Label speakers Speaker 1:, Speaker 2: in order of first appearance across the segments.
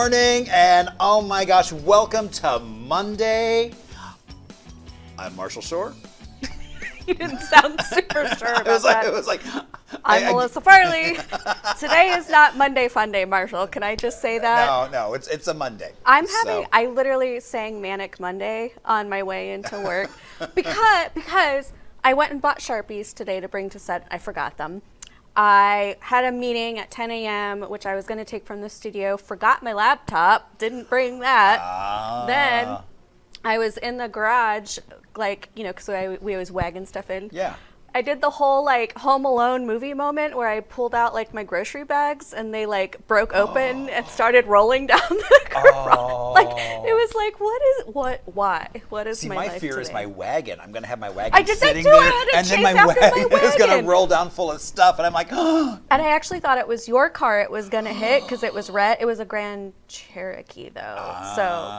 Speaker 1: morning, and oh my gosh, welcome to Monday. I'm Marshall Shore.
Speaker 2: You didn't sound super sure about that.
Speaker 1: It was like,
Speaker 2: I'm Melissa Farley. Today is not Monday Fun Day, Marshall. Can I just say that?
Speaker 1: No, it's a Monday.
Speaker 2: I literally sang Manic Monday on my way into work because I went and bought Sharpies today to bring to set. I forgot them. I had a meeting at 10 a.m., which I was going to take from the studio, forgot my laptop, didn't bring that. Then I was in the garage, because we always wagon stuff in.
Speaker 1: Yeah.
Speaker 2: I did the whole Home Alone movie moment where I pulled out my grocery bags and they broke open and started rolling down the garage. It was what is
Speaker 1: See,
Speaker 2: my
Speaker 1: my
Speaker 2: life
Speaker 1: fear
Speaker 2: today?
Speaker 1: is my wagon. I'm going to have my wagon
Speaker 2: I did that
Speaker 1: sitting
Speaker 2: too.
Speaker 1: there,
Speaker 2: I had to
Speaker 1: and then
Speaker 2: chase
Speaker 1: my
Speaker 2: after my
Speaker 1: wagon is going
Speaker 2: wagon.
Speaker 1: to roll down full of stuff, and I'm like, oh.
Speaker 2: And I actually thought it was your car it was going to hit because it was red. It was a Grand Cherokee though.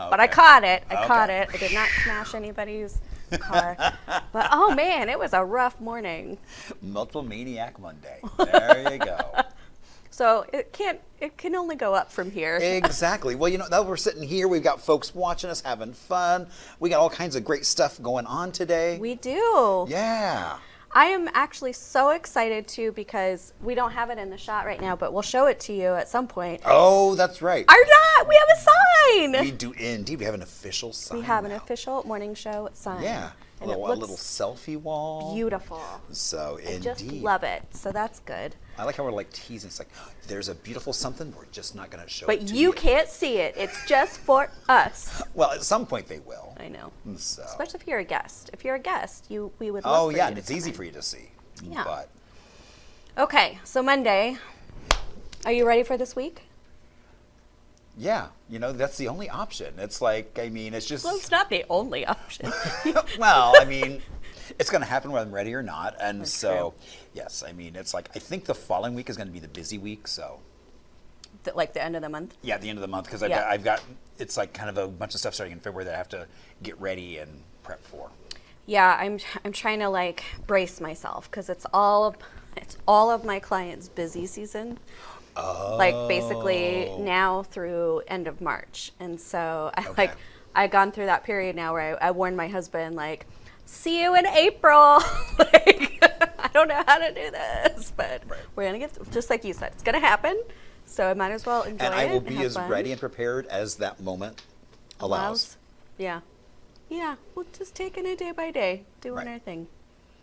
Speaker 2: But I caught it. I did not smash anybody's car. But oh man, it was a rough morning.
Speaker 1: Multiple Maniac Monday. There you go.
Speaker 2: So it can only go up from here.
Speaker 1: Exactly. Well, now we're sitting here, we've got folks watching us having fun. We got all kinds of great stuff going on today.
Speaker 2: We do.
Speaker 1: Yeah.
Speaker 2: I am actually so excited too because we don't have it in the shot right now, but we'll show it to you at some point.
Speaker 1: Oh, that's right.
Speaker 2: We have a sign.
Speaker 1: We do indeed. We have an official sign.
Speaker 2: We have an
Speaker 1: now.
Speaker 2: official morning show sign.
Speaker 1: Yeah.
Speaker 2: And
Speaker 1: a little selfie wall.
Speaker 2: Beautiful.
Speaker 1: So
Speaker 2: I
Speaker 1: indeed.
Speaker 2: just love it. So that's good.
Speaker 1: I like how we're teasing. It's there's a beautiful something. We're just not going to show it
Speaker 2: But
Speaker 1: to
Speaker 2: you can't see it. It's just for us.
Speaker 1: Well, at some point they will.
Speaker 2: I know.
Speaker 1: So.
Speaker 2: Especially if you're a guest. If you're a guest, we would love
Speaker 1: Oh,
Speaker 2: for
Speaker 1: yeah,
Speaker 2: you
Speaker 1: and
Speaker 2: to
Speaker 1: it's
Speaker 2: come
Speaker 1: easy
Speaker 2: in.
Speaker 1: for you to see.
Speaker 2: Yeah.
Speaker 1: But.
Speaker 2: Okay, so Monday. Are you ready for this week?
Speaker 1: Yeah, that's the only option. It's it's just.
Speaker 2: Well, it's not the only option.
Speaker 1: Well, it's going to happen whether I'm ready or not. And
Speaker 2: That's
Speaker 1: so,
Speaker 2: true.
Speaker 1: yes, it's I think the following week is going to be the busy week. So.
Speaker 2: The end of the month?
Speaker 1: Yeah, the end of the month because
Speaker 2: Yeah.
Speaker 1: I've got it's kind of a bunch of stuff starting in February that I have to get ready and prep for.
Speaker 2: Yeah, I'm trying to brace myself because it's all of my clients' busy season.
Speaker 1: Oh.
Speaker 2: Basically now through end of March. And so I've gone through that period now where I warned my husband see you in April. I don't know how to do this, but we're going to get, just like you said, it's going to happen. So I might as well enjoy it.
Speaker 1: And I will be
Speaker 2: have
Speaker 1: as
Speaker 2: fun.
Speaker 1: ready and prepared as that moment allows.
Speaker 2: Yeah. Yeah, we're just taking it day by day, doing
Speaker 1: Right.
Speaker 2: our thing.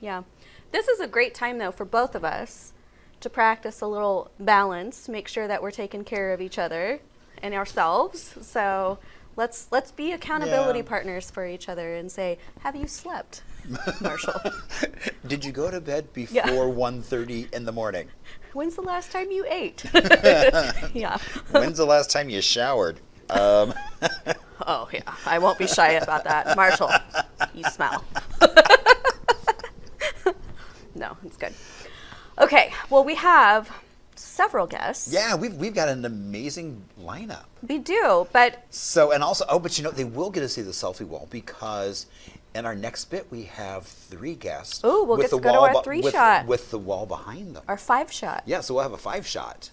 Speaker 2: Yeah. This is a great time, though, for both of us to practice a little balance, make sure that we're taking care of each other and ourselves. So let's be accountability partners for each other and say, have you slept, Marshall?
Speaker 1: Did you go to bed before 1:30 in the morning?
Speaker 2: When's the last time you ate? Yeah.
Speaker 1: When's the last time you showered?
Speaker 2: Oh, yeah. I won't be shy about that. Marshall, you smell. No, it's good. Okay. Well, we have several guests.
Speaker 1: Yeah, we've got an amazing lineup.
Speaker 2: We do, but...
Speaker 1: So, and also, but they will get to see the selfie wall because in our next bit we have 3 guests.
Speaker 2: Ooh, we'll get to go to our 3-shot.
Speaker 1: With the wall behind them.
Speaker 2: Our 5-shot.
Speaker 1: Yeah, so we'll have a 5-shot.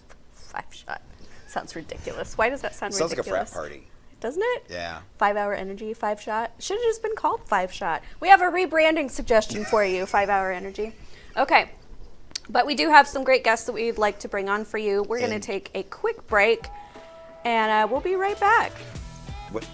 Speaker 2: 5-shot. Sounds ridiculous. Why does that sound
Speaker 1: Sounds
Speaker 2: ridiculous?
Speaker 1: like a frat party.
Speaker 2: Doesn't it?
Speaker 1: Yeah.
Speaker 2: 5-hour energy, 5-shot. Should have just been called 5-shot. We have a rebranding suggestion for you, 5-hour energy. Okay. But we do have some great guests that we'd like to bring on for you. We're going to take a quick break, and we'll be right back.
Speaker 1: What?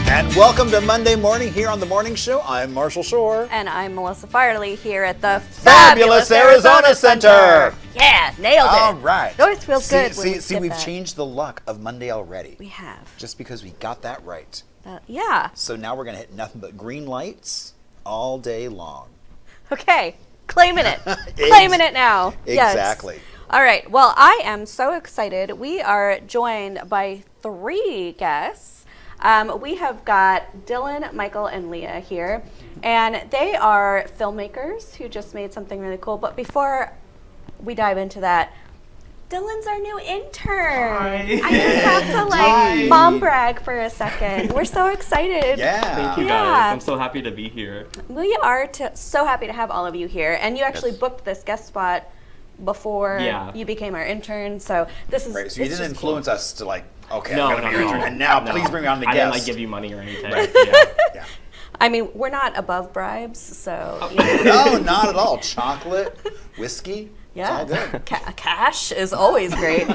Speaker 1: And welcome to Monday morning here on The Morning Show. I'm Marshall Shore.
Speaker 2: And I'm Melissa Farley here at the
Speaker 1: Fabulous Arizona Center.
Speaker 2: Yeah, nailed it.
Speaker 1: All right.
Speaker 2: It always feels good when we
Speaker 1: See,
Speaker 2: get
Speaker 1: we've
Speaker 2: that.
Speaker 1: changed the luck of Monday already.
Speaker 2: We have.
Speaker 1: Just because we got that right.
Speaker 2: Yeah.
Speaker 1: So now we're going to hit nothing but green lights all day long.
Speaker 2: Okay. Claiming it. Claiming it now.
Speaker 1: Exactly.
Speaker 2: Yes. All right. Well, I am so excited. We are joined by 3 guests. We have got Dylan, Michael, and Leah here, and they are filmmakers who just made something really cool. But before we dive into that, Dylan's our new intern.
Speaker 3: Hi.
Speaker 2: I just have to
Speaker 1: Hi.
Speaker 2: mom brag for a second. We're so excited.
Speaker 1: Yeah.
Speaker 3: Thank you
Speaker 2: Yeah.
Speaker 3: guys. I'm so happy to be here.
Speaker 2: We are so happy to have all of you here. And you actually booked this guest spot before you became our intern. So this is
Speaker 1: Right, so you didn't influence us to like, okay,
Speaker 3: No,
Speaker 1: I'm going to be your
Speaker 3: no.
Speaker 1: intern, and now please bring me on the
Speaker 3: I
Speaker 1: guest.
Speaker 3: didn't like give you money or anything.
Speaker 1: Right.
Speaker 3: Yeah.
Speaker 1: Yeah.
Speaker 2: I mean, we're not above bribes, so
Speaker 1: No, not at all. Chocolate, whiskey, it's all good.
Speaker 2: Cash is always great.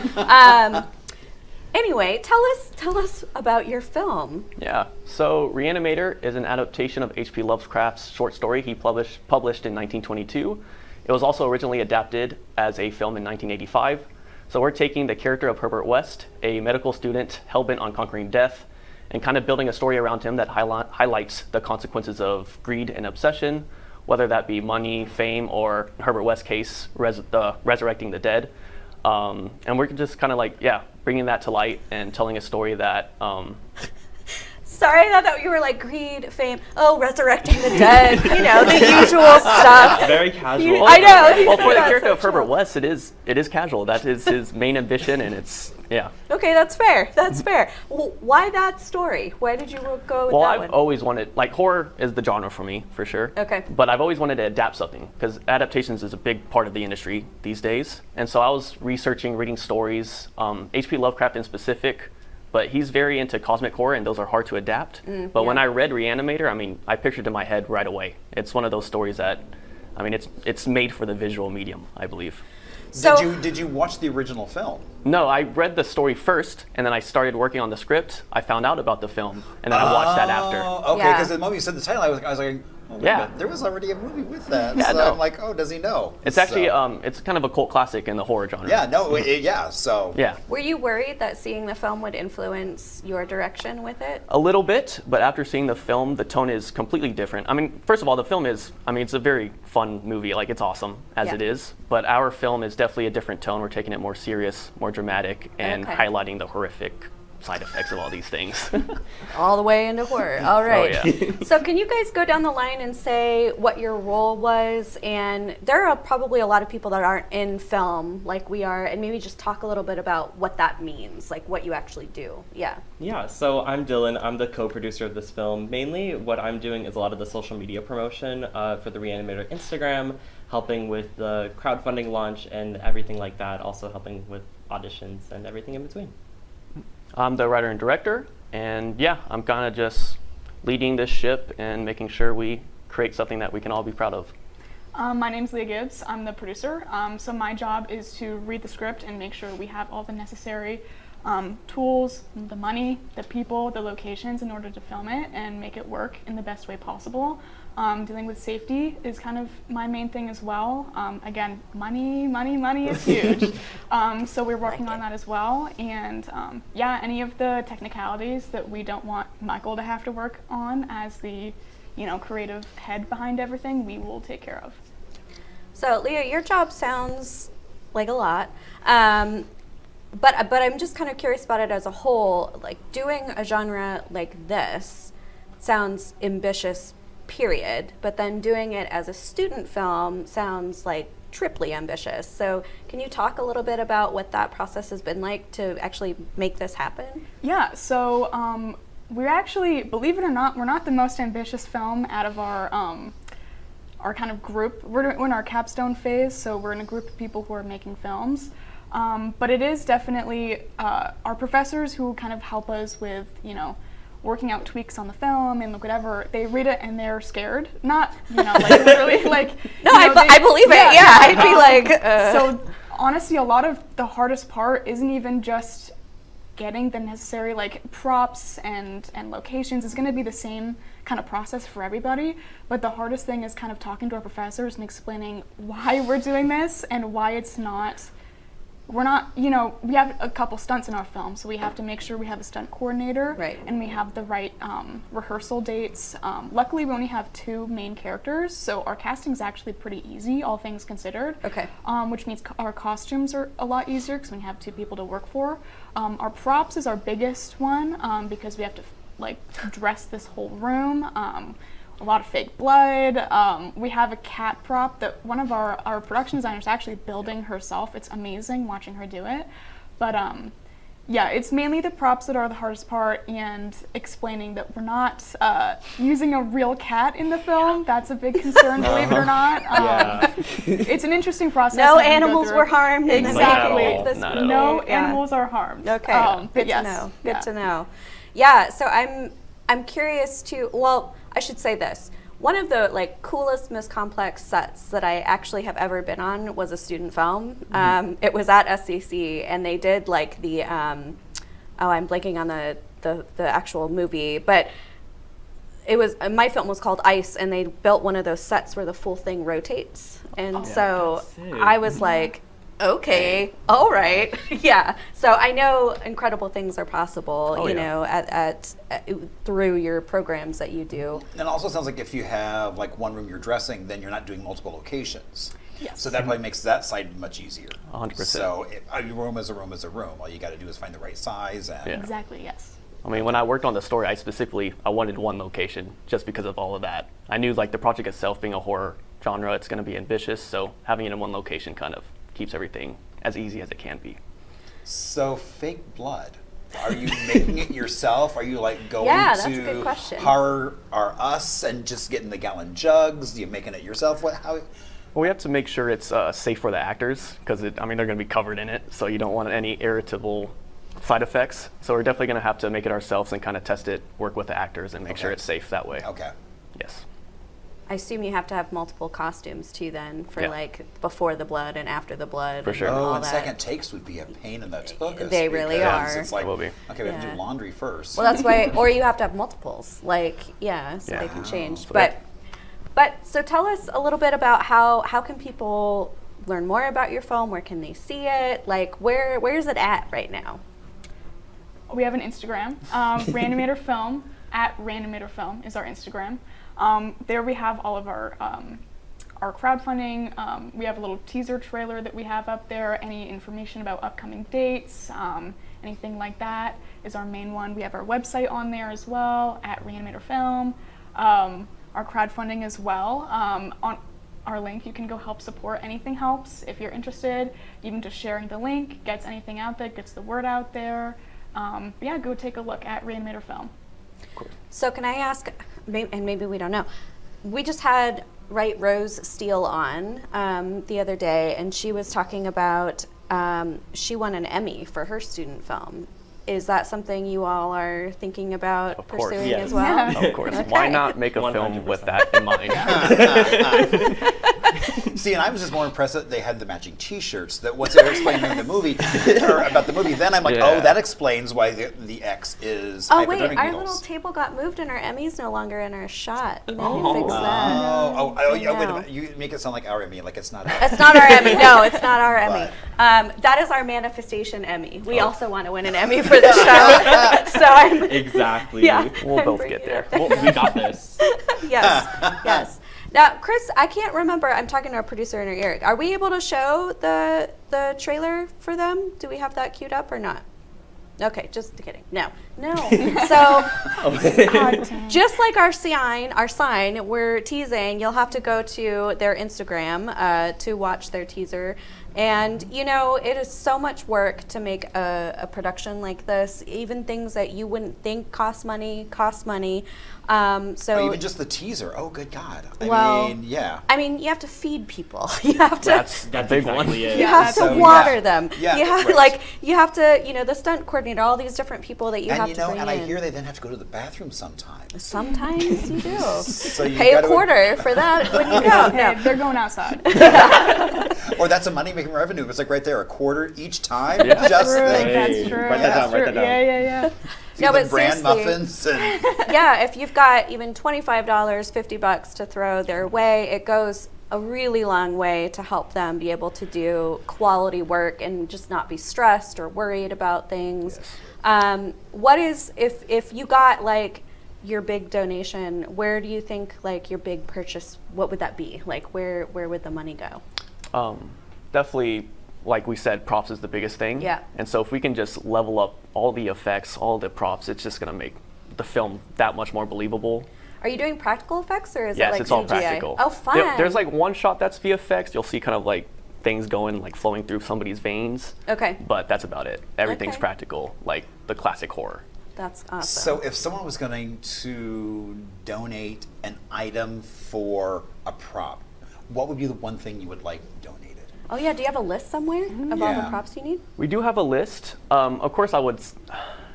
Speaker 2: Anyway, tell us about your film.
Speaker 4: Yeah, so Reanimator is an adaptation of H.P. Lovecraft's short story he published in 1922. It was also originally adapted as a film in 1985. So we're taking the character of Herbert West, a medical student hell-bent on conquering death, and kind of building a story around him that highlights the consequences of greed and obsession, whether that be money, fame, or in Herbert West's case, resurrecting the dead. And we're just kind of like, bringing that to light and telling a story that...
Speaker 2: Sorry, I thought you were like greed, fame, resurrecting the dead, the usual stuff.
Speaker 3: Very casual.
Speaker 2: I know.
Speaker 4: Well, for the character of Herbert West, it is casual. That is his main ambition, and it's,
Speaker 2: Okay, that's fair. That's fair. Well, why that story? Why did you go with that
Speaker 4: I've
Speaker 2: one?
Speaker 4: always wanted, horror is the genre for me, for sure.
Speaker 2: Okay.
Speaker 4: But I've always wanted to adapt something, because adaptations is a big part of the industry these days. And so I was reading stories, H.P. Lovecraft in specific, but he's very into cosmic horror, and those are hard to adapt. But when I read Reanimator, I pictured it in my head right away. It's one of those stories that, it's made for the visual medium, I believe.
Speaker 2: So,
Speaker 1: Did you watch the original film?
Speaker 4: No, I read the story first, and then I started working on the script. I found out about the film, and then I watched that after.
Speaker 1: Okay,
Speaker 2: Yeah.
Speaker 1: because the moment you said the title, I was like, oh, wait a minute, there was already a movie with that.
Speaker 4: Yeah,
Speaker 1: So
Speaker 4: no.
Speaker 1: I'm like, oh, does he know?
Speaker 4: It's actually, it's kind of a cult classic in the horror genre.
Speaker 1: Yeah, no, so.
Speaker 4: Yeah.
Speaker 2: were you worried that seeing the film would influence your direction with it?
Speaker 4: A little bit, but after seeing the film, the tone is completely different. First of all, the film is, it's a very fun movie. It's awesome as it is. But our film is definitely a different tone. We're taking it more serious, more dramatic, and highlighting the horrific side effects of all these things.
Speaker 2: All the way into horror. All right.
Speaker 4: Oh, yeah.
Speaker 2: So can you guys go down the line and say what your role was? And there are probably a lot of people that aren't in film like we are, and maybe just talk a little bit about what that means, like what you actually do. Yeah.
Speaker 3: Yeah, so I'm Dylan. I'm the co-producer of this film. Mainly what I'm doing is a lot of the social media promotion for the Reanimator Instagram, helping with the crowdfunding launch and everything like that, also helping with auditions and everything in between.
Speaker 4: I'm the writer and director, and I'm kind of just leading this ship and making sure we create something that we can all be proud of.
Speaker 5: My name's Leia Gibbs. I'm the producer. So my job is to read the script and make sure we have all the necessary tools, the money, the people, the locations in order to film it and make it work in the best way possible. Dealing with safety is kind of my main thing as well. Again, money is huge. So we're working on that as well. And any of the technicalities that we don't want Michael to have to work on as the creative head behind everything, we will take care of.
Speaker 2: So Leah, your job sounds like a lot. But I'm just kind of curious about it as a whole. Like doing a genre like this sounds ambitious, period. But then doing it as a student film sounds like triply ambitious. So can you talk a little bit about what that process has been like to actually make this happen?
Speaker 5: Yeah, so we're actually, believe it or not, we're not the most ambitious film out of our kind of group. We're in our capstone phase, so we're in a group of people who are making films. But it is definitely our professors who kind of help us with, working out tweaks on the film and whatever. They read it and they're scared. Not, literally,
Speaker 2: No, I believe it. Yeah, I'd be like.
Speaker 5: So honestly, a lot of the hardest part isn't even just getting the necessary props and locations. It's going to be the same kind of process for everybody, but the hardest thing is kind of talking to our professors and explaining why we're doing this and why it's not. We're not, we have a couple stunts in our film, so we have to make sure we have a stunt coordinator,
Speaker 2: right,
Speaker 5: and we have the right rehearsal dates. Luckily, we only have 2 main characters, so our casting is actually pretty easy, all things considered.
Speaker 2: Okay.
Speaker 5: Which means our costumes are a lot easier because we have 2 people to work for. Our props is our biggest one because we have to dress this whole room. a lot of fake blood. We have a cat prop that one of our production designers is actually building herself. It's amazing watching her do it. But yeah, it's mainly the props that are the hardest part, and explaining that we're not using a real cat in the film. That's a big concern, believe it or not. It's an interesting process.
Speaker 2: No animals were harmed.
Speaker 5: Exactly.
Speaker 4: Not at
Speaker 5: No
Speaker 4: all.
Speaker 5: animals are harmed.
Speaker 2: Okay, good to know. Good to know. Yeah, so I'm curious to. Well, I should say this. One of the like coolest, most complex sets that I actually have ever been on was a student film. It was at SCC, and they did like the I'm blanking on the actual movie, but it was my film was called Ice, and they built one of those sets where the full thing rotates, and so I was like, okay, all right, yeah. So I know incredible things are possible, you know, at through your programs that you do.
Speaker 1: And it also sounds like if you have like one room you're dressing, then you're not doing multiple locations.
Speaker 5: Yes.
Speaker 1: So that probably makes that side much easier.
Speaker 4: 100%.
Speaker 1: So a room is a room is a room. All you got to do is find the right size. And
Speaker 5: Exactly, yes.
Speaker 4: I mean, when I worked on the story, I wanted one location just because of all of that. I knew like the project itself being a horror genre, it's going to be ambitious, so having it in one location kind of keeps everything as easy as it can be.
Speaker 1: So fake blood. Are you making it yourself? Are you like going
Speaker 2: that's
Speaker 1: to
Speaker 2: a good question.
Speaker 1: Horror or Us and just getting the gallon jugs? Are you making it yourself? How?
Speaker 4: Well, we have to make sure it's safe for the actors because they're going to be covered in it, so you don't want any irritable side effects. So we're definitely going to have to make it ourselves and kind of test it, work with the actors, and make sure it's safe that way.
Speaker 1: Okay.
Speaker 4: Yes.
Speaker 2: I assume you have to have multiple costumes too, then, for like before the blood and after the blood.
Speaker 4: For sure.
Speaker 2: And all
Speaker 1: And
Speaker 2: that.
Speaker 1: second takes would be a pain in the tuchus.
Speaker 2: They really
Speaker 1: because
Speaker 2: are.
Speaker 1: It's like,
Speaker 4: They will be.
Speaker 1: okay, we have to
Speaker 2: Yeah.
Speaker 1: do laundry first.
Speaker 2: Well, that's why, or you have to have multiples, like, so they can change.
Speaker 4: So
Speaker 2: But so tell us a little bit about how can people learn more about your film? Where can they see it? Like, where's it at right now?
Speaker 5: We have an Instagram, Randomator Film, @Randomator Film is our Instagram. There we have all of our crowdfunding. We have a little teaser trailer that we have up there. Any information about upcoming dates, anything like that is our main one. We have our website on there as well, @Randomator Film. Our crowdfunding as well. On our link, you can go help support. Anything helps if you're interested. Even just sharing the link gets anything out there, gets the word out there. Yeah, go take a look at Randomator Film.
Speaker 2: So can I ask, and maybe we don't know, we just had Rose Steele on the other day, and she was talking about she won an Emmy for her student film. Is that something you all are thinking about pursuing as well?
Speaker 5: Yeah.
Speaker 4: Of course. Why not make a
Speaker 3: 100%.
Speaker 4: film with that in mind?
Speaker 1: See, and I was just more impressed that they had the matching T-shirts. That once they were explaining the movie or about the movie, then I'm like, oh, that explains why the X is.
Speaker 2: Oh wait,
Speaker 1: hypodermic
Speaker 2: our
Speaker 1: needles.
Speaker 2: little table got moved, and our Emmy's no longer in our shot. You need to fix that.
Speaker 1: Wait a
Speaker 2: know.
Speaker 1: minute. You make it sound like our Emmy, like it's not.
Speaker 2: It's not our Emmy. No, it's not our Emmy.
Speaker 1: But-
Speaker 2: That is our manifestation Emmy. We also want to win an Emmy for the show. So I'm
Speaker 3: Exactly.
Speaker 2: yeah.
Speaker 4: We'll
Speaker 2: I'm
Speaker 4: both
Speaker 2: bringing
Speaker 4: get there.
Speaker 2: it up.
Speaker 3: We got this.
Speaker 2: Yes, yes. Now, Chris, I can't remember. I'm talking to our producer and Eric. Are we able to show the trailer for them? Do we have that queued up or not? Okay, just kidding. No. So, just like our sign, we're teasing. You'll have to go to their Instagram to watch their teaser. And you know, it is so much work to make a production like this. Even things that you wouldn't think cost money. So
Speaker 1: even just the teaser. Oh, good God.
Speaker 2: Well,
Speaker 1: I
Speaker 2: I mean, you have to feed people. You have to.
Speaker 4: That's a
Speaker 3: That's
Speaker 4: big one.
Speaker 3: exactly it.
Speaker 2: You have to water them.
Speaker 1: Yeah,
Speaker 2: you have
Speaker 1: right.
Speaker 2: you have to, the stunt coordinator, all these different people that you have
Speaker 1: and
Speaker 2: to bring
Speaker 1: and
Speaker 2: in.
Speaker 1: I hear they then have to go to the bathroom sometimes.
Speaker 2: Sometimes you do.
Speaker 1: So you
Speaker 2: Pay a
Speaker 1: gotta-
Speaker 2: quarter for that when you go.
Speaker 5: Hey,
Speaker 2: No.
Speaker 5: they're going outside.
Speaker 1: Or that's a money-making revenue. It's like right there, a quarter each time.
Speaker 4: Yeah.
Speaker 1: Just
Speaker 5: True,
Speaker 1: think.
Speaker 5: that's true.
Speaker 3: Write that down, write that down.
Speaker 5: Yeah.
Speaker 1: Feed
Speaker 2: No,
Speaker 1: them
Speaker 2: but
Speaker 1: brand
Speaker 2: seriously.
Speaker 1: muffins and
Speaker 2: Yeah, if you've got even $25, $50 to throw their way, it goes a really long way to help them be able to do quality work and just not be stressed or worried about things. What is, if you got like your big donation, where do you think like your big purchase, what would that be? Like where would the money go?
Speaker 4: Definitely, like we said, props is the biggest thing.
Speaker 2: Yeah.
Speaker 4: And so if we can just level up all the effects, all the props, it's just going to make the film that much more believable.
Speaker 2: Are you doing practical effects or is
Speaker 4: Yes,
Speaker 2: it like
Speaker 4: it's all
Speaker 2: CGI?
Speaker 4: practical.
Speaker 2: Oh, fun.
Speaker 4: There's like one shot that's VFX. You'll see kind of like things going, like flowing through somebody's veins.
Speaker 2: Okay.
Speaker 4: But that's about it. Everything's
Speaker 2: Okay.
Speaker 4: practical, like the classic horror.
Speaker 2: That's awesome.
Speaker 1: So if someone was going to donate an item for a prop, what would be the one thing you would like donated?
Speaker 2: Oh yeah, do you have a list somewhere of all the
Speaker 1: Yeah.
Speaker 2: props you need?
Speaker 4: We do have a list. Of course,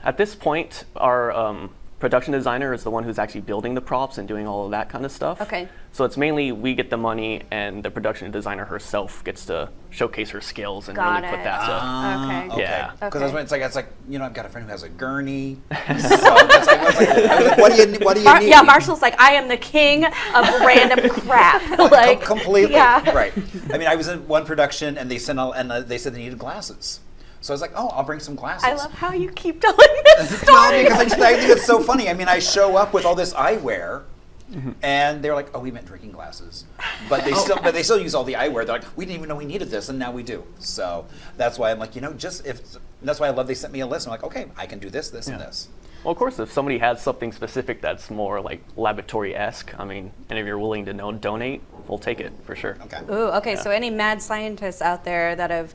Speaker 4: at this point, our production designer is the one who's actually building the props and doing all of that kind of stuff.
Speaker 2: Okay.
Speaker 4: So it's mainly we get the money and the production designer herself gets to showcase her skills and
Speaker 2: Got
Speaker 4: really put
Speaker 2: it.
Speaker 4: that to.
Speaker 2: Okay.
Speaker 4: Yeah.
Speaker 1: Because
Speaker 2: Okay.
Speaker 1: it's like I've got a friend who has a gurney. So I was like, what do you need?
Speaker 2: Yeah, Marshall's like, I am the king of random crap. Like
Speaker 1: completely.
Speaker 2: Yeah.
Speaker 1: Right. I mean, I was in one production and they said they needed glasses. So I was like, oh, I'll bring some glasses.
Speaker 2: I love how you keep telling this
Speaker 1: No,
Speaker 2: story.
Speaker 1: because I think it's so funny. I mean, I show up with all this eyewear, and they're like, "Oh, we meant drinking glasses," but they still use all the eyewear. They're like, "We didn't even know we needed this, and now we do." So that's why I'm like, that's why I love they sent me a list. I'm like, okay, I can do this, this, and this.
Speaker 4: Well, of course, if somebody has something specific that's more like laboratory-esque, I mean, and if you're willing to donate, we'll take it for sure.
Speaker 1: Okay.
Speaker 2: Ooh, okay, so any mad scientists out there that have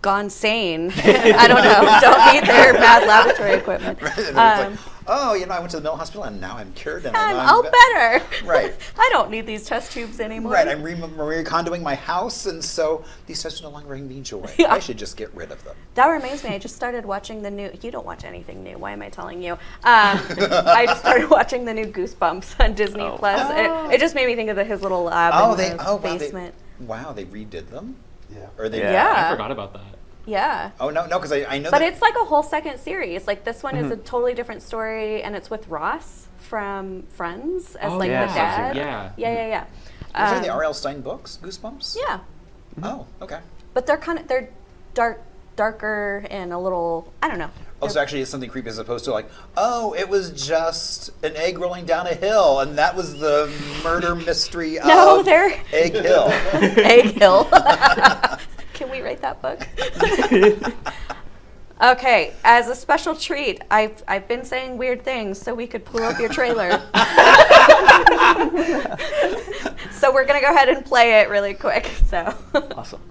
Speaker 2: gone sane, I don't know, don't need their mad laboratory equipment.
Speaker 1: And it's like, oh, I went to the mental hospital and now I'm cured and
Speaker 2: I'm
Speaker 1: I'm
Speaker 2: all better.
Speaker 1: Right.
Speaker 2: I don't need these test tubes anymore.
Speaker 1: Right, I'm recondoing my house, and so these tests are no longer bringing me joy.
Speaker 2: Yeah.
Speaker 1: I should just get rid of them.
Speaker 2: That reminds me, I just started watching the new, you don't watch anything new, why am I telling you? I just started watching the new Goosebumps on Disney
Speaker 4: Oh.
Speaker 2: Plus. It just made me think of his little lab in the basement.
Speaker 1: Wow, they redid them?
Speaker 6: Yeah.
Speaker 1: Or they
Speaker 2: Yeah.
Speaker 3: I forgot about that.
Speaker 2: Yeah.
Speaker 1: Oh no, because I know
Speaker 2: But
Speaker 1: that
Speaker 2: it's like a whole second series. Like this one is a totally different story, and it's with Ross from Friends as like
Speaker 4: yeah.
Speaker 2: the dad.
Speaker 3: Yeah.
Speaker 2: Yeah.
Speaker 1: Those are the R.L. Stein books, Goosebumps?
Speaker 2: Yeah,
Speaker 1: Oh, okay.
Speaker 2: but they're darker and a little, I don't know.
Speaker 1: Oh, so actually it's something creepy as opposed to like, oh, it was just an egg rolling down a hill, and that was the murder mystery
Speaker 2: No,
Speaker 1: of
Speaker 2: they're
Speaker 1: Egg Hill.
Speaker 2: Egg Hill. Can we write that book? Okay, as a special treat, I've been saying weird things so we could pull up your trailer. So we're gonna go ahead and play it really quick. So.
Speaker 4: Awesome.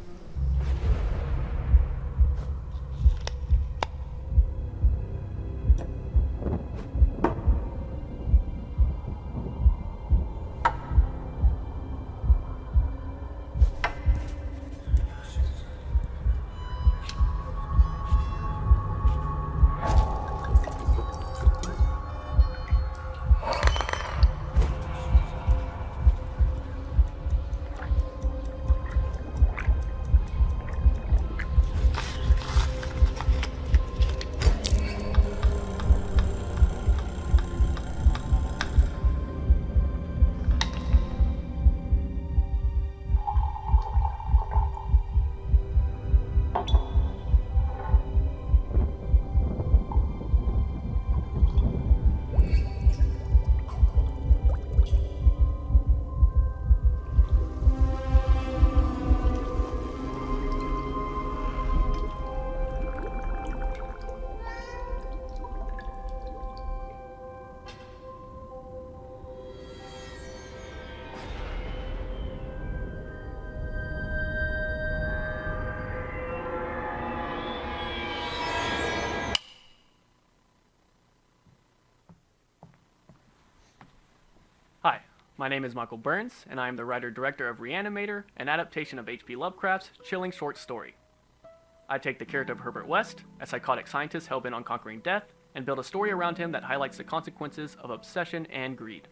Speaker 4: Hi, my name is Michael Burns, and I am the writer-director of Reanimator, an adaptation of H.P. Lovecraft's chilling short story. I take the character of Herbert West, a psychotic scientist hell-bent on conquering death, and build a story around him that highlights the consequences of obsession and greed.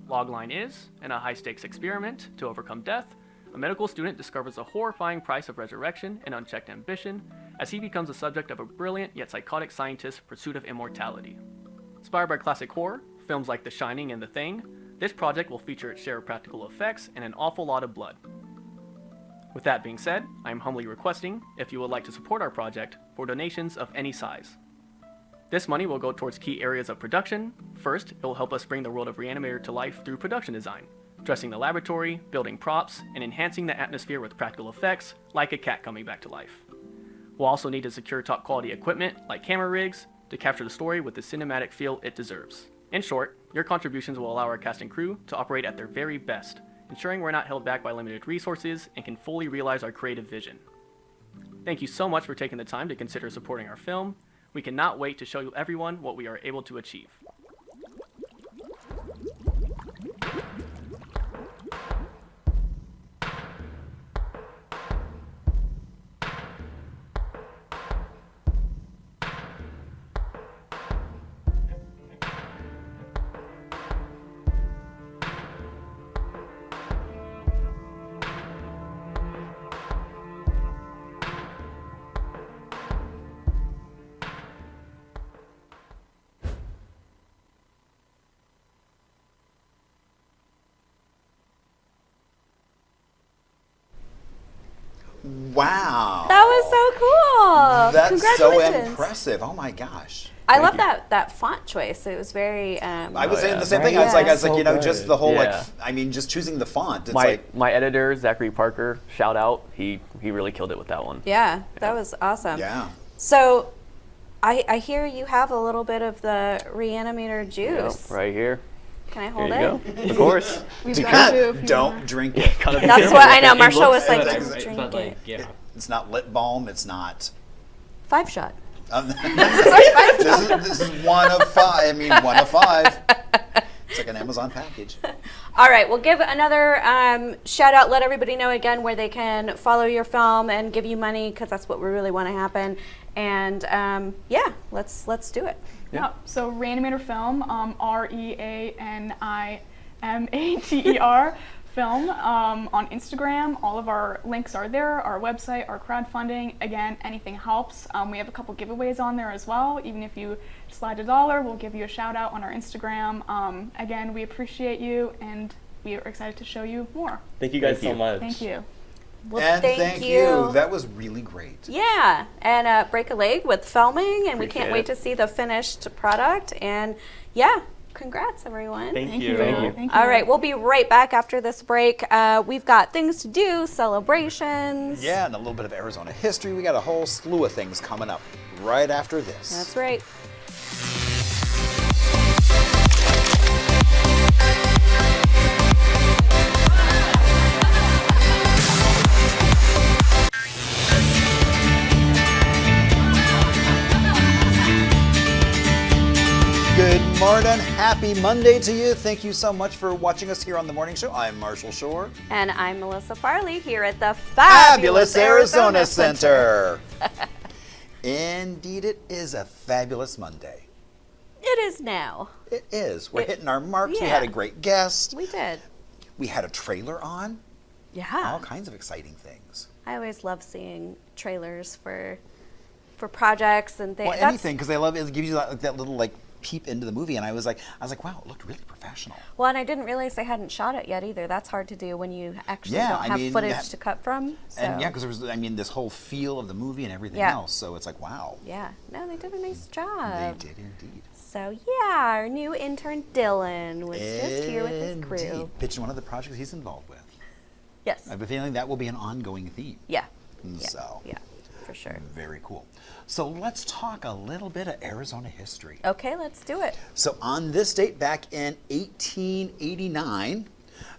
Speaker 4: Logline is, in a high-stakes experiment to overcome death, a medical student discovers the horrifying price of resurrection and unchecked ambition as he becomes the subject of a brilliant yet psychotic scientist's pursuit of immortality. Inspired by classic horror, films like The Shining and The Thing, this project will feature its share of practical effects and an awful lot of blood. With that being said, I am humbly requesting if you would like to support our project for donations of any size. This money will go towards key areas of production. First, it will help us bring the world of Reanimator to life through production design, dressing the laboratory, building props, and enhancing the atmosphere with practical effects, like a cat coming back to life. We'll also need to secure top quality equipment, like camera rigs, to capture the story with the cinematic feel it deserves. In short, your contributions will allow our cast and crew to operate at their very best, ensuring we're not held back by limited resources and can fully realize our creative vision. Thank you so much for taking the time to consider supporting our film. We cannot wait to show you everyone what we are able to achieve.
Speaker 1: Wow.
Speaker 2: That was so cool.
Speaker 1: That's so
Speaker 2: Congratulations.
Speaker 1: impressive. Oh my gosh.
Speaker 2: I love that font choice. It was very.
Speaker 1: I was saying
Speaker 4: yeah.
Speaker 1: the same thing.
Speaker 2: Right?
Speaker 1: I was
Speaker 2: Yeah.
Speaker 1: like, you know, just the whole
Speaker 4: Yeah.
Speaker 1: just choosing the font. It's
Speaker 4: My editor, Zachary Parker, shout out. He really killed it with that one.
Speaker 2: Yeah, that was awesome.
Speaker 1: yeah.
Speaker 2: So, I hear you have a little bit of the Reanimator juice.
Speaker 4: Right here.
Speaker 2: Can I
Speaker 4: Here
Speaker 2: hold
Speaker 4: you
Speaker 2: it?
Speaker 4: go. Of course.
Speaker 5: We've got to if you
Speaker 1: Don't
Speaker 5: want.
Speaker 1: drink it.
Speaker 4: Gotta be
Speaker 2: That's
Speaker 4: careful.
Speaker 2: what I know.
Speaker 3: It
Speaker 2: Marshall
Speaker 3: looks
Speaker 2: was like,
Speaker 3: good,
Speaker 2: "Don't drink
Speaker 3: but like,
Speaker 2: it."
Speaker 3: yeah.
Speaker 1: It's not lip balm. It's not.
Speaker 2: 5 shot.
Speaker 1: This is 1 of 5. I mean, 1 of 5. It's like an Amazon package.
Speaker 2: All right, we'll give another shout out. Let everybody know again where they can follow your film and give you money, because that's what we really want to happen. And yeah, let's do it.
Speaker 5: Yeah. So Reanimator Film, REANIMATER Film on Instagram. All of our links are there. Our website, our crowdfunding. Again, anything helps. We have a couple giveaways on there as well. Even if you slide $1, we'll give you a shout out on our Instagram. Again, we appreciate you, and we are excited to show you more.
Speaker 3: Thank you guys
Speaker 4: Thank
Speaker 3: so
Speaker 4: you.
Speaker 3: much.
Speaker 5: Thank you.
Speaker 2: Well,
Speaker 1: And thank you. That was really great.
Speaker 2: Yeah, and break a leg with filming, and we can't
Speaker 4: Appreciate
Speaker 2: wait
Speaker 4: it.
Speaker 2: to see the finished product. And yeah, congrats everyone.
Speaker 3: Thank you.
Speaker 4: Thank you.
Speaker 5: Thank you.
Speaker 2: All right, we'll be right back after this break. We've got things to do, celebrations.
Speaker 1: Yeah, and a little bit of Arizona history. We got a whole slew of things coming up right after this.
Speaker 2: That's right.
Speaker 1: Good morning. Happy Monday to you. Thank you so much for watching us here on The Morning Show. I'm Marshall Shore.
Speaker 2: And I'm Melissa Farley here at the
Speaker 1: Fabulous Arizona Center. Indeed, it is a fabulous Monday.
Speaker 2: It is now.
Speaker 1: It is. We're hitting our marks. We
Speaker 2: yeah.
Speaker 1: had a great guest.
Speaker 2: We did.
Speaker 1: We had a trailer on.
Speaker 2: Yeah.
Speaker 1: All kinds of exciting things.
Speaker 2: I always love seeing trailers for projects and things.
Speaker 1: Well, anything, because I love it. It gives you that little peep into the movie, and I was like, wow, it looked really professional.
Speaker 2: Well, and I didn't realize they hadn't shot it yet either. That's hard to do when you actually
Speaker 1: Yeah,
Speaker 2: don't
Speaker 1: I
Speaker 2: have
Speaker 1: mean,
Speaker 2: footage to cut from. So.
Speaker 1: And yeah, because there was, this whole feel of the movie and everything
Speaker 2: Yeah.
Speaker 1: else. So it's like, wow,
Speaker 2: Yeah. No, they did a nice
Speaker 1: they
Speaker 2: job.
Speaker 1: did indeed.
Speaker 2: So yeah, our new intern Dylan was just here with his crew.
Speaker 1: Indeed. Pitching one of the projects he's involved with.
Speaker 2: Yes.
Speaker 1: I have a feeling that will be an ongoing theme.
Speaker 2: Yeah.
Speaker 1: And
Speaker 2: Yeah.
Speaker 1: So
Speaker 2: Yeah, for sure.
Speaker 1: very cool. So let's talk a little bit of Arizona history.
Speaker 2: Okay, let's do it.
Speaker 1: So on this date, back in 1889,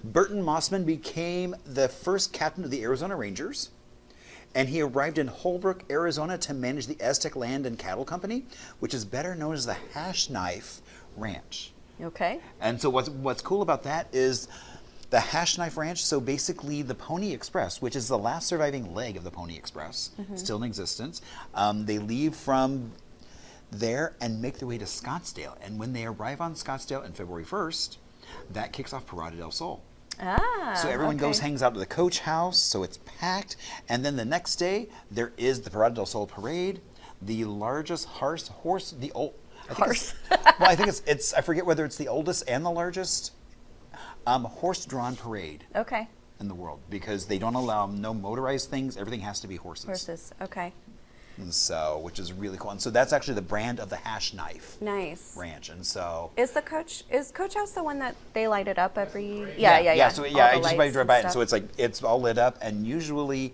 Speaker 1: Burton Mossman became the first captain of the Arizona Rangers, and he arrived in Holbrook, Arizona to manage the Aztec Land and Cattle Company, which is better known as the Hash Knife Ranch.
Speaker 2: Okay.
Speaker 1: And so what's cool about that is the Hash Knife Ranch, so basically the Pony Express, which is the last surviving leg of the Pony Express, still in existence. They leave from there and make their way to Scottsdale. And when they arrive on Scottsdale on February 1st, that kicks off Parada del Sol.
Speaker 2: Ah.
Speaker 1: So everyone
Speaker 2: okay.
Speaker 1: goes, hangs out at the coach house, so it's packed. And then the next day, there is the Parada del Sol Parade, the largest I think it's I forget whether it's the oldest and the largest horse-drawn parade
Speaker 2: Okay.
Speaker 1: in the world, because they don't allow no motorized things. Everything has to be horses.
Speaker 2: Horses. Okay.
Speaker 1: And so, which is really cool. And so that's actually the brand of the Hash Knife
Speaker 2: Nice.
Speaker 1: Ranch. And so
Speaker 2: Is Coach House the one that they light it up every? Yeah.
Speaker 1: So
Speaker 2: All
Speaker 1: yeah,
Speaker 2: the
Speaker 1: I just
Speaker 2: lights
Speaker 1: drive
Speaker 2: and
Speaker 1: by it.
Speaker 2: stuff.
Speaker 1: So it's like it's all lit up, and usually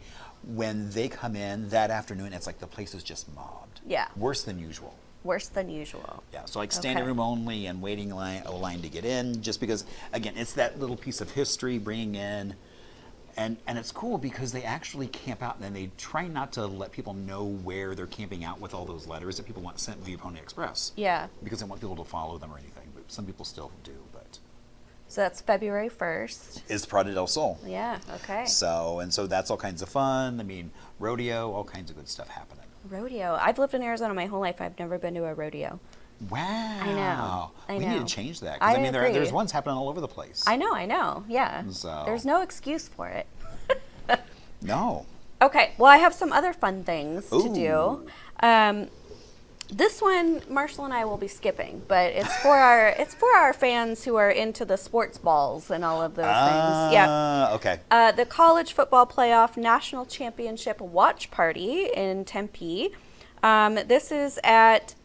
Speaker 1: when they come in that afternoon, it's like the place is just mobbed.
Speaker 2: Yeah.
Speaker 1: Worse than usual.
Speaker 2: Worse than usual.
Speaker 1: Yeah, so like standing
Speaker 2: Okay.
Speaker 1: room only and waiting line to get in, just because, again, it's that little piece of history bringing in, and it's cool because they actually camp out, and then they try not to let people know where they're camping out with all those letters that people want sent via Pony Express.
Speaker 2: Yeah.
Speaker 1: Because they want people to follow them or anything, but some people still do, but
Speaker 2: So that's February 1st.
Speaker 1: it's Prada del Sol.
Speaker 2: Yeah, okay.
Speaker 1: So that's all kinds of fun. I mean, rodeo, all kinds of good stuff happening.
Speaker 2: Rodeo. I've lived in Arizona my whole life. I've never been to a rodeo.
Speaker 1: Wow.
Speaker 2: I
Speaker 1: We need
Speaker 2: know.
Speaker 1: to change that. 'Cause,
Speaker 2: I
Speaker 1: mean,
Speaker 2: agree.
Speaker 1: there's ones happening all over the place.
Speaker 2: I know. Yeah.
Speaker 1: So-
Speaker 2: There's no excuse for it.
Speaker 1: No.
Speaker 2: Okay, well, I have some other fun things to
Speaker 1: Ooh.
Speaker 2: do. This one, Marshall and I will be skipping, but it's for our fans who are into the sports balls and all of those things. Yeah.
Speaker 1: Okay.
Speaker 2: The College Football Playoff National Championship Watch Party in Tempe. This is at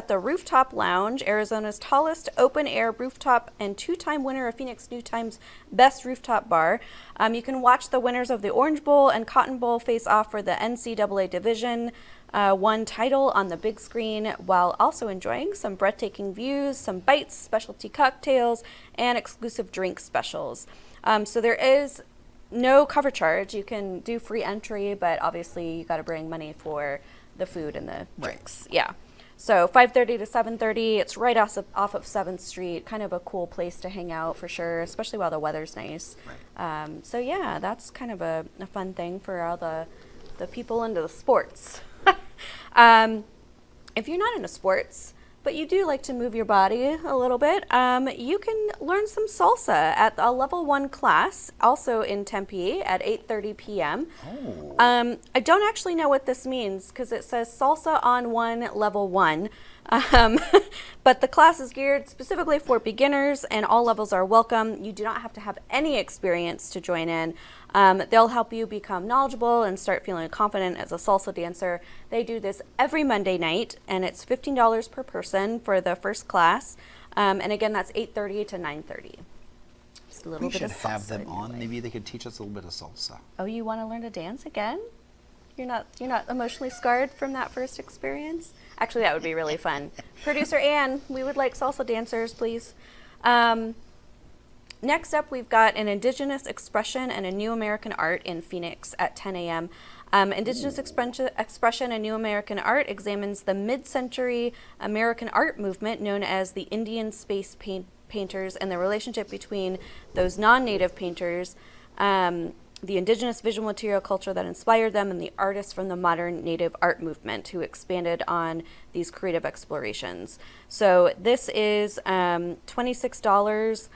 Speaker 2: the Rooftop Lounge, Arizona's tallest open-air rooftop and two-time winner of Phoenix New Times Best Rooftop Bar. You can watch the winners of the Orange Bowl and Cotton Bowl face off for the NCAA Division I title on the big screen, while also enjoying some breathtaking views, some bites, specialty cocktails, and exclusive drink specials. So there is no cover charge. You can do free entry, but obviously you got to bring money for the food and the drinks. Yeah. So 5:30 to 7:30. It's right off of 7th Street. Kind of a cool place to hang out for sure, especially while the weather's nice.
Speaker 1: Right.
Speaker 2: So yeah, that's kind of a fun thing for all the people into the sports. If you're not into sports, but you do like to move your body a little bit, you can learn some salsa at a level 1 class, also in Tempe at 8:30 p.m.
Speaker 1: Oh.
Speaker 2: I don't actually know what this means because it says salsa on 1 level 1. But the class is geared specifically for beginners and all levels are welcome. You do not have to have any experience to join in. They'll help you become knowledgeable and start feeling confident as a salsa dancer. They do this every Monday night, and it's $15 per person for the first class. And again, that's 8:30 to 9:30. Just a little
Speaker 1: We
Speaker 2: bit
Speaker 1: should
Speaker 2: of salsa
Speaker 1: have them
Speaker 2: in your
Speaker 1: on.
Speaker 2: life.
Speaker 1: Maybe they could teach us a little bit of salsa.
Speaker 2: Oh, you want to learn to dance again? You're not emotionally scarred from that first experience? Actually, that would be really fun. Producer Ann, we would like salsa dancers, please. Next up, we've got an Indigenous Expression and a New American Art in Phoenix at 10 a.m. Indigenous Expression and New American Art examines the mid-century American art movement known as the Indian Space Painters and the relationship between those non-native painters, the indigenous visual material culture that inspired them, and the artists from the modern native art movement who expanded on these creative explorations. So this is $26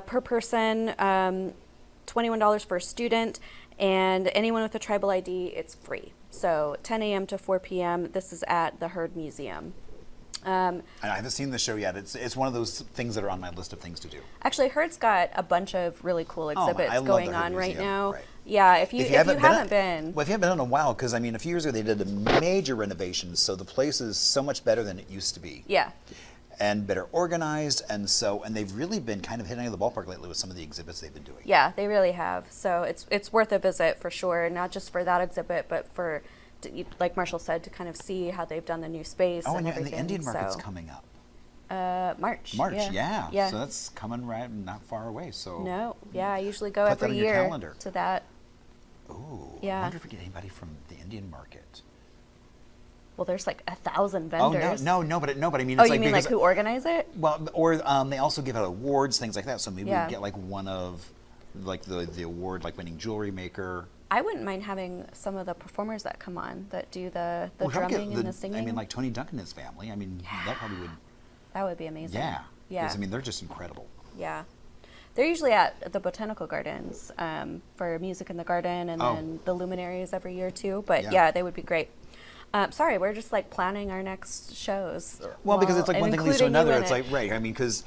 Speaker 2: per person, $21 for a student, and anyone with a tribal ID, it's free. So 10 a.m. to 4 p.m. This is at the Heard Museum.
Speaker 1: I haven't seen the show yet. It's one of those things that are on my list of things to do.
Speaker 2: Actually, Heard's got a bunch of really cool exhibits
Speaker 1: I love
Speaker 2: going
Speaker 1: the Heard
Speaker 2: on right
Speaker 1: Museum.
Speaker 2: now.
Speaker 1: Right.
Speaker 2: Yeah, if you haven't been.
Speaker 1: Well, if you haven't been in a while, because I mean, a few years ago they did a major renovation, so the place is so much better than it used to be.
Speaker 2: Yeah.
Speaker 1: And better organized, and they've really been kind of hitting the ballpark lately with some of the exhibits they've been doing.
Speaker 2: Yeah, they really have. So it's worth a visit for sure, not just for that exhibit, but for, like Marshall said, to kind of see how they've done the new space and everything.
Speaker 1: the Indian market's coming up.
Speaker 2: March.
Speaker 1: March,
Speaker 2: Yeah.
Speaker 1: yeah. So that's coming right not far away. So
Speaker 2: No, yeah, I usually go
Speaker 1: Put that
Speaker 2: every
Speaker 1: on your
Speaker 2: year
Speaker 1: calendar.
Speaker 2: to that.
Speaker 1: Ooh,
Speaker 2: Yeah.
Speaker 1: I wonder if we get anybody from the Indian market.
Speaker 2: Well, there's like 1,000
Speaker 1: Oh
Speaker 2: vendors.
Speaker 1: no, but I mean,
Speaker 2: Oh,
Speaker 1: it's
Speaker 2: you mean like
Speaker 1: because-
Speaker 2: who organize it?
Speaker 1: Well, or they also give out awards, things like that. So maybe
Speaker 2: Yeah.
Speaker 1: we get like one of like the award, like winning jewelry maker.
Speaker 2: I wouldn't mind having some of the performers that come on that do the
Speaker 1: Well, probably
Speaker 2: drumming and the singing.
Speaker 1: I mean, like Tony Duncan and his family. I mean, that probably would.
Speaker 2: That would be amazing.
Speaker 1: Yeah.
Speaker 2: Yeah.
Speaker 1: Because I mean, they're just incredible.
Speaker 2: Yeah. They're usually at the Botanical Gardens for Music in the Garden and
Speaker 1: Oh.
Speaker 2: then the Luminaries every year too. But
Speaker 1: Yeah.
Speaker 2: yeah, they would be great. Sorry, we're just like planning our next shows.
Speaker 1: Well, because it's like
Speaker 2: and
Speaker 1: one thing leads to
Speaker 2: including you
Speaker 1: another.
Speaker 2: in
Speaker 1: It's
Speaker 2: it.
Speaker 1: like right. I mean, because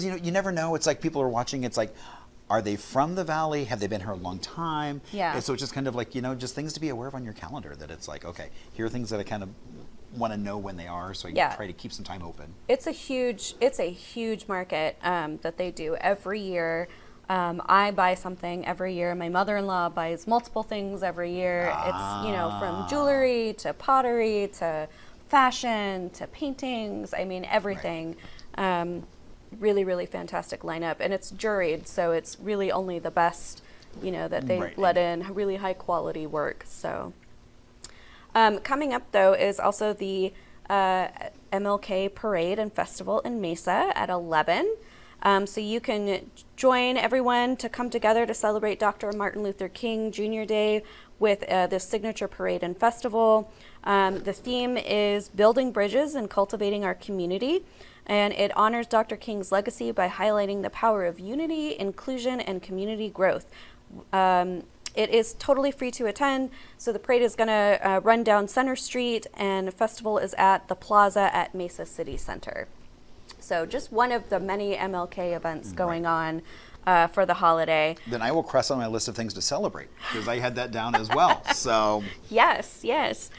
Speaker 1: you never know. It's like people are watching. It's like, are they from the valley? Have they been here a long time?
Speaker 2: Yeah.
Speaker 1: And so it's just kind of like just things to be aware of on your calendar. That it's like, okay, here are things that I kind of want to know when they are, so I
Speaker 2: Yeah.
Speaker 1: try to keep some time open.
Speaker 2: It's a huge market that they do every year. I buy something every year. My mother-in-law buys multiple things every year. It's, you know, from jewelry to pottery to fashion to paintings. I mean, everything. Really, really fantastic lineup. And it's juried, so it's really only the best, you know, that they let in, really high quality work. So coming up, though, is also the MLK Parade and Festival in Mesa at 11. So you can join everyone to come together to celebrate Dr. Martin Luther King Jr. Day with this signature parade and festival. The theme is building bridges and cultivating our community, and it honors Dr. King's legacy by highlighting the power of unity, inclusion, and community growth. It is totally free to attend, so the parade is going to run down Center Street, and the festival is at the Plaza at Mesa City Center. So just one of the many MLK events going on for the holiday.
Speaker 1: Then I will cross on my list of things to celebrate, because I had that down as well. So
Speaker 2: Yes, yes.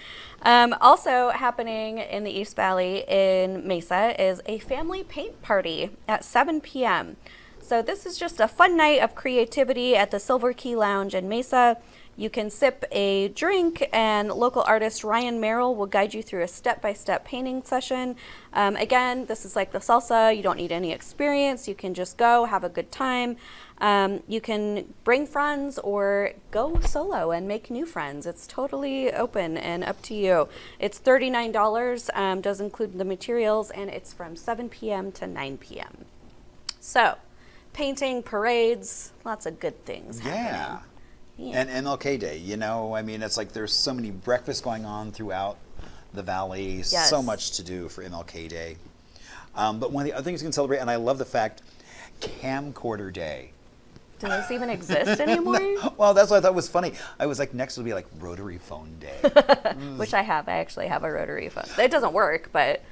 Speaker 2: Also happening in the East Valley in Mesa is a family paint party at 7 p.m. So this is just a fun night of creativity at the Silver Key Lounge in Mesa. You can sip a drink, and local artist Ryan Merrill will guide you through a step-by-step painting session. Again, this is like the salsa. You don't need any experience. You can just go, have a good time. You can bring friends or go solo and make new friends. It's totally open and up to you. It's $39, does include the materials, and it's from 7 p.m. to 9 p.m. So, painting, parades, lots of good things happening.
Speaker 1: Yeah. And MLK Day, you know, I mean, it's like there's so many breakfasts going on throughout the valley, so much to do for MLK Day. But one of the other things you can celebrate, and I love the fact, Camcorder Day.
Speaker 2: Does this even exist anymore?
Speaker 1: Well, that's what I thought was funny. I was like, next will be like Rotary Phone Day.
Speaker 2: Which I have. I actually have a rotary phone. It doesn't work, but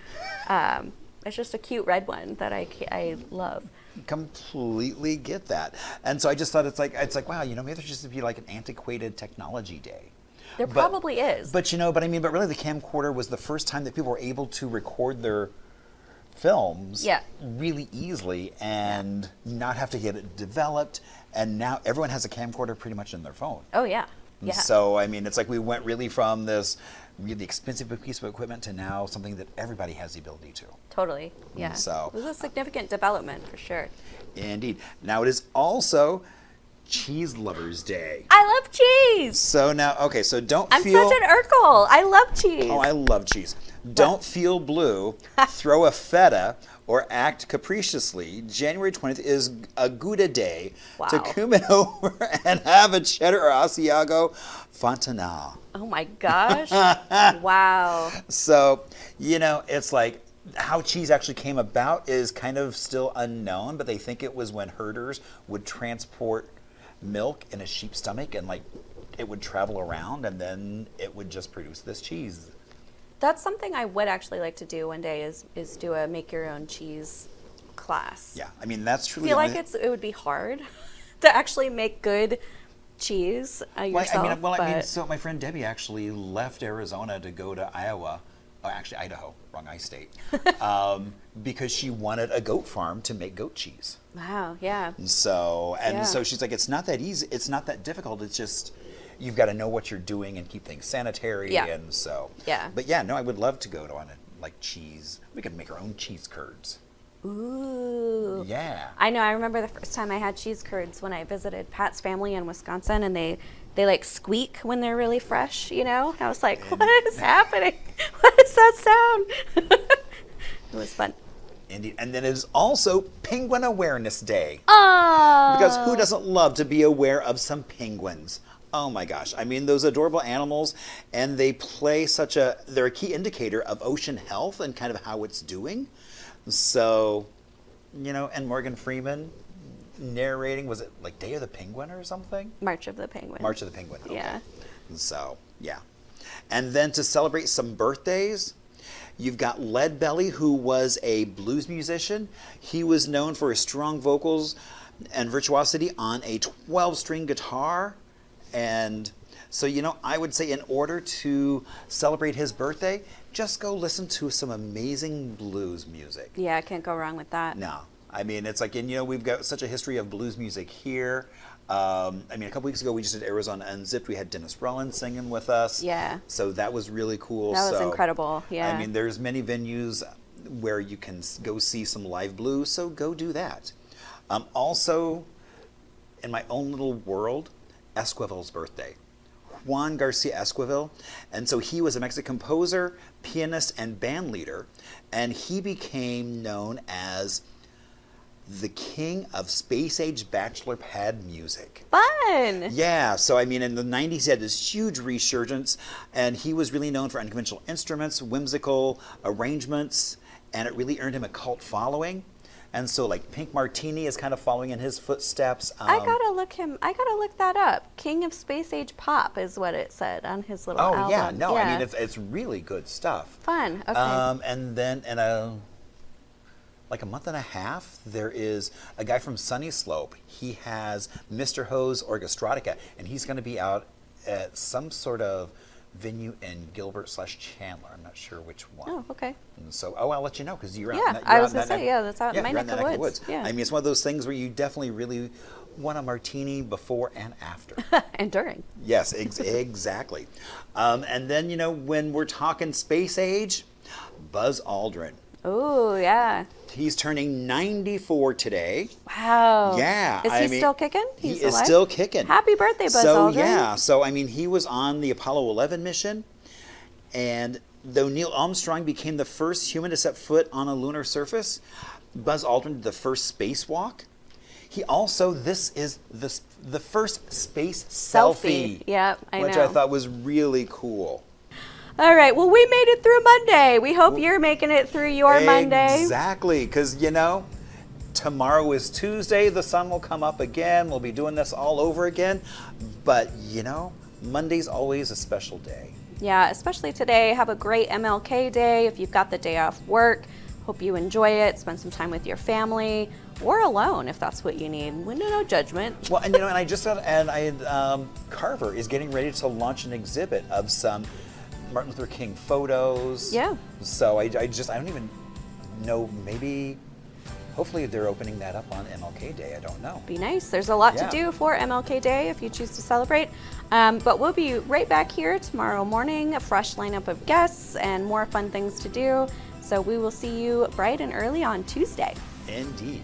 Speaker 2: it's just a cute red one that I love.
Speaker 1: Completely get that. And so I just thought it's like wow, you know, maybe there should just be like an antiquated technology day.
Speaker 2: There probably is.
Speaker 1: But you know, but really the camcorder was the first time that people were able to record their films really easily and not have to get it developed. And now everyone has a camcorder pretty much in their phone.
Speaker 2: Oh yeah. Yeah.
Speaker 1: So I mean, it's like we went really from this really expensive piece of equipment to now something that everybody has the ability to.
Speaker 2: Totally. Yeah.
Speaker 1: So
Speaker 2: it was a significant development for sure.
Speaker 1: Indeed. Now it is also Cheese Lovers Day.
Speaker 2: I love cheese.
Speaker 1: So now, okay, so
Speaker 2: I'm such an Urkel. I love cheese.
Speaker 1: Oh, I love cheese. Don't feel blue, throw a feta, or act capriciously. January 20th is a Gouda Day to come over and have a cheddar or Asiago Fontanelle.
Speaker 2: Oh my gosh. Wow.
Speaker 1: So, you know, it's like how cheese actually came about is kind of still unknown, but they think it was when herders would transport milk in a sheep's stomach and like it would travel around and then it would just produce this cheese.
Speaker 2: That's something I would actually like to do one day is do a make your own cheese class.
Speaker 1: Yeah, I mean that's truly.
Speaker 2: I feel like it would be hard to actually make good cheese yourself.
Speaker 1: I mean, so my friend Debbie actually left Arizona to go to Iowa, or actually Idaho, wrong I state, because she wanted a goat farm to make goat cheese.
Speaker 2: Wow, yeah.
Speaker 1: So she's like, it's not that easy, it's not that difficult. It's just you've got to know what you're doing and keep things sanitary.
Speaker 2: Yeah.
Speaker 1: And so.
Speaker 2: Yeah.
Speaker 1: But yeah, no, I would love to go to on like cheese. We could make our own cheese curds.
Speaker 2: Ooh.
Speaker 1: Yeah.
Speaker 2: I know. I remember the first time I had cheese curds when I visited Pat's family in Wisconsin, and they like squeak when they're really fresh, you know? And I was like, what is happening? What is that sound? It was fun.
Speaker 1: Indeed. And then it is also Penguin Awareness Day.
Speaker 2: Oh.
Speaker 1: Because who doesn't love to be aware of some penguins? Oh my gosh. I mean, those adorable animals, and they play they're a key indicator of ocean health and kind of how it's doing. So, you know, and Morgan Freeman narrating, was it like Day of the Penguin or something?
Speaker 2: March of the Penguin.
Speaker 1: March of the Penguin, okay.
Speaker 2: Yeah.
Speaker 1: So, yeah. And then to celebrate some birthdays, you've got Lead Belly, who was a blues musician. He was known for his strong vocals and virtuosity on a 12-string guitar. And so, you know, I would say in order to celebrate his birthday, just go listen to some amazing blues music.
Speaker 2: Yeah, I can't go wrong with that.
Speaker 1: No. I mean, it's like, and we've got such a history of blues music here. I mean, a couple weeks ago we just did Arizona Unzipped. We had Dennis Rollins singing with us.
Speaker 2: Yeah.
Speaker 1: So that was really cool.
Speaker 2: That was incredible. Yeah.
Speaker 1: I mean, there's many venues where you can go see some live blues, so go do that. Also, in my own little world, Esquivel's birthday. Juan Garcia Esquivel. And so he was a Mexican composer, pianist, and band leader. And he became known as the king of space-age bachelor pad music.
Speaker 2: Fun!
Speaker 1: Yeah, so I mean, in the 90s, he had this huge resurgence, and he was really known for unconventional instruments, whimsical arrangements, and it really earned him a cult following. And so, like, Pink Martini is kind of following in his footsteps.
Speaker 2: I gotta look that up. King of Space Age Pop is what it said on his little album.
Speaker 1: Oh, yeah, no, I mean, it's really good stuff.
Speaker 2: Fun, okay.
Speaker 1: And then, like a month and a half, there is a guy from Sunny Slope. He has Mr. Ho's Orchestratica, and he's going to be out at some sort of venue in Gilbert/Chandler. I'm not sure which one.
Speaker 2: Oh, okay.
Speaker 1: And so, I'll let you know because you're out.
Speaker 2: Yeah, I was going to say, that's out in my
Speaker 1: you're
Speaker 2: neck of the woods. Yeah.
Speaker 1: I mean, it's one of those things where you definitely really want a martini before and after.
Speaker 2: And during.
Speaker 1: Yes, exactly. And then, when we're talking space age, Buzz Aldrin.
Speaker 2: Oh, yeah.
Speaker 1: He's turning 94 today.
Speaker 2: Wow.
Speaker 1: Yeah.
Speaker 2: Is he still kicking?
Speaker 1: He is still kicking.
Speaker 2: Happy birthday, Buzz Aldrin.
Speaker 1: Yeah. So, I mean, he was on the Apollo 11 mission. And though Neil Armstrong became the first human to set foot on a lunar surface, Buzz Aldrin did the first spacewalk. He also, this is the first space selfie.
Speaker 2: Yep, I know.
Speaker 1: Which I thought was really cool.
Speaker 2: All right. Well, we made it through Monday. We hope you're making it through your Monday.
Speaker 1: Exactly. Because, tomorrow is Tuesday. The sun will come up again. We'll be doing this all over again. But, Monday's always a special day.
Speaker 2: Yeah, especially today. Have a great MLK Day. If you've got the day off work, hope you enjoy it. Spend some time with your family or alone if that's what you need. No judgment.
Speaker 1: Well, and, and I just got, Carver is getting ready to launch an exhibit of some Martin Luther King photos.
Speaker 2: Yeah.
Speaker 1: So I don't even know, hopefully they're opening that up on MLK Day. I don't know.
Speaker 2: Be nice. There's a lot to do for MLK Day if you choose to celebrate. But we'll be right back here tomorrow morning, a fresh lineup of guests and more fun things to do. So we will see you bright and early on Tuesday.
Speaker 1: Indeed.